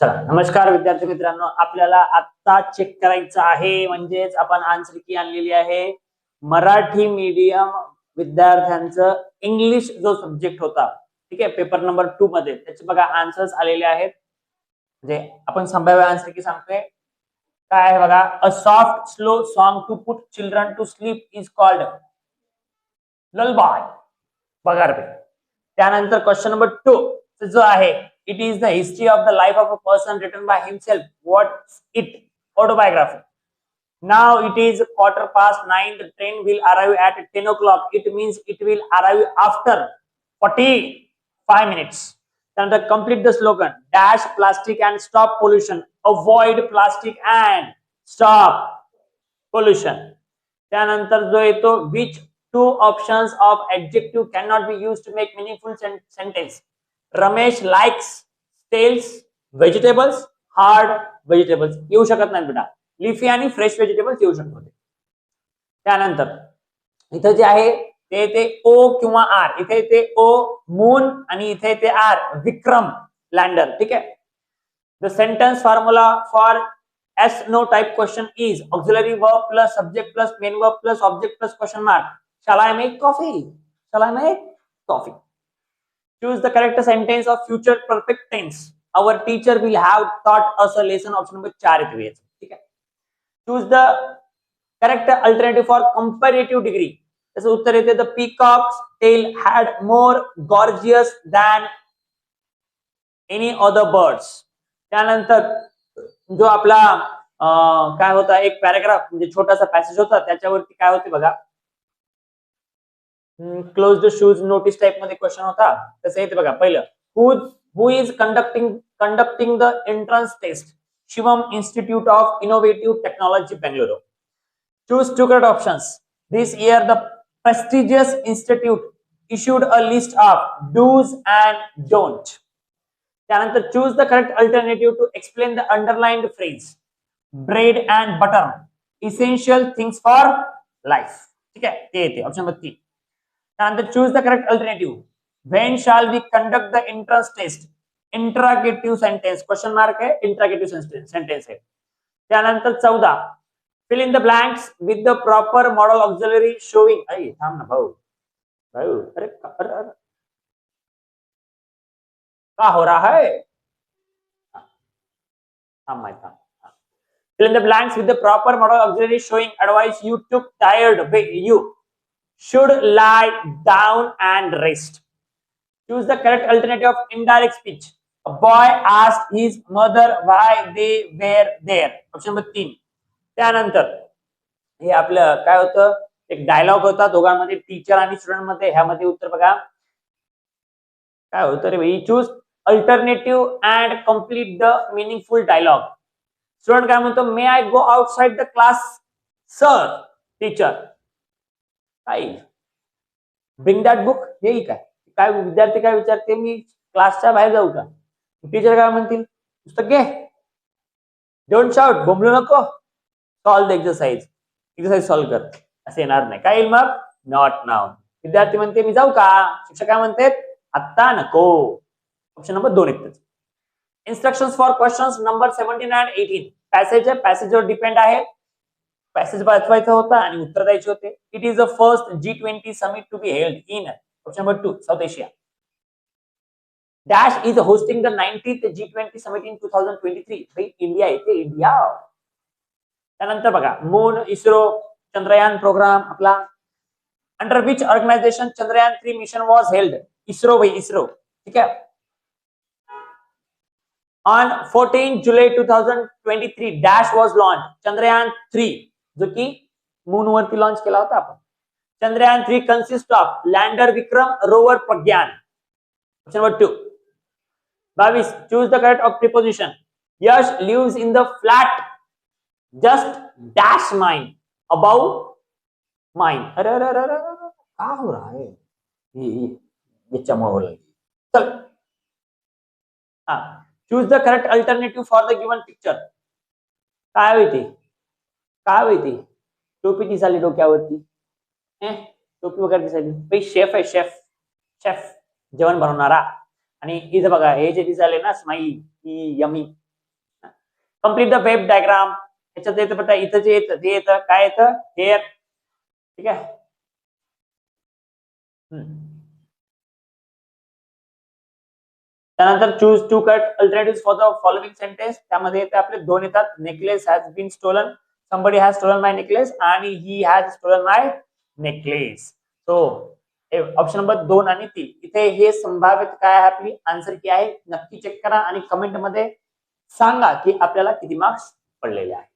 चला नमस्कार विद्यार्थी मित्रांनो, आपल्याला आता चेक करायचं आहे म्हणजेच आपण आन्सर की आणलेली आहे मराठी मीडियम विद्यार्थ्यांचं इंग्लिश जो सब्जेक्ट होता, ठीक आहे, पेपर नंबर 2 मध्ये त्याचे बघा आन्सर्स आलेले आहेत. म्हणजे आपण संभाव्य आन्सर की सांगतोय काय आहे बघा. A soft slow song to put children to sleep is called lullaby. बघा रे. त्यानंतर क्वेश्चन नंबर 2 जो आहे, it is the history of the life of a person written by himself. What's it? Autobiography. Now it is 9:15. The train will arrive at 10 o'clock. It means it will arrive after 45 minutes. Then complete the slogan. Dash plastic and stop pollution. Avoid plastic and stop pollution. त्यानंतर जो येतो, which two options of adjective cannot be used to make meaningful sentence? Ramesh likes stales vegetables hard vegetables येऊ शकत नाही बेटा. Leafy आणि fresh vegetables येऊ शकतो. त्यानंतर इथे जे आहे ते ओ किंवा आर. इथे ते ओ मून आणि इथे ते आर विक्रम लँडर. ठीक आहे. The sentence formula for yes no type question is auxiliary verb plus subject plus main verb plus object plus question mark. Shall I make coffee? Shall I make coffee? Choose the correct sentence of future perfect tense. Our teacher will have taught us a lesson. Option number 4 इथे यायचं. ठीक आहे. Choose the correct alternative for comparative degree. त्याचं उत्तर येते the peacock's tail had more gorgeous than any other birds. त्यानंतर जो आपला काय होता एक पॅराग्राफ म्हणजे छोटासा पॅसेज होता त्याच्यावरती काय होते बघा. Close the shoes notice type मध्ये क्वेश्चन होता. तसं येते बघा. पहिलं who is conducting the entrance test? Shivam institute of innovative technology Bengaluru. Choose two correct options. This year the prestigious institute issued a list of do's and don't. त्यानंतर choose the correct alternative to explain the underlined phrase. Bread and butter, essential things for life. ठीक आहे. ते येते option number 3. त्यानंतर choose the correct alternative. When shall we conduct the entrance test? Interrogative sentence. Question mark आहे. इंटरॉगेटिव्ह sentence आहे. त्यानंतर 14. Fill in the blanks with the proper model auxiliary showing. आई थांब ना भाऊ. अरे क्या हो रहा है? Fill in the blanks with the proper model auxiliary showing advice you took tired. You should lie down and rest. Choose the correct alternative of indirect speech. A boy asked his mother why they were there. Option number 3. त्यानंतर हे आपलं काय होतं, एक dialogue होता दोघांमध्ये, teacher आणि student मध्ये. ह्यामध्ये उत्तर बघा काय होतं रे भाई. Choose alternative and complete the meaningful dialogue. Student काय म्हणतो, may I go outside the class sir. Teacher काय ब्रिंग दॅट बुक. येईल काय विद्यार्थी काय विचारते, मी क्लासच्या बाहेर जाऊ का? टीचर काय म्हणतील, पुस्तक घे. डोंट शाउट, बोंबलू नको. सॉल्व द एक्सरसाइज सॉल्व कर. असं येणार नाही. काय येईल मग, नॉट नाउ. विद्यार्थी म्हणते मी जाऊ का? शिक्षक काय म्हणते, आता नको. ऑप्शन नंबर 2 येतच. Instructions for questions number 17 and 18. Passage आहे, पॅसेजवर डिपेंड आहे. पॅसेज वाचवायचा होता आणि उत्तर द्यायचे होते. It is the first G20 summit to be held in. Option number 2 south Asia. Dash is hosting the 90th G20 summit in 2023. भाई India येते, India. त्यानंतर बघा मून, इस्रो, चंद्रयान प्रोग्राम आपला. Under which organization Chandrayaan 3 mission was held? ISRO भाई, इस्रो. ठीक आहे. On 14 July 2023 dash was launch. Chandrayaan 3 जो की मून वरती लॉन्च केला होता आपण. Chandrayaan 3 consist of lander Vikram, rover Pragyan. Option number 2. 22. Choose the correct of preposition. Yash lives in the flat just dash mine above mine. अरे अरे अरे अरे क्या हो रहा है, ये चमोल. चल हाँ. Choose the correct alternative for the given picture. काय होती टोपी दिसाली डोक्यावरती. टोपी वगैरे दिसाली. भाई शेफ आहे, शेफ जेवण बनवणारा. आणि इथं बघा हे जे दिसाले ना smile, he yummy, complete the web diagram. ह्याच्यात येतं बेटा, इथं जे येतं ते येतं, काय येतं, हेअर. ठीक आहे. त्यानंतर choose to cut alternative for the following sentence. त्यामध्ये येते आपले दोन येतात, necklace has been stolen, somebody has stolen my necklace आणि he has stolen my necklace. So option number 2 आणि 3 इथे हे संभाव्यता काय आहे, आपली आन्सर की आहे, नक्की चेक करा आणि कमेंट मध्ये सांगा की आपल्याला किती मार्क्स पडलेले आहेत.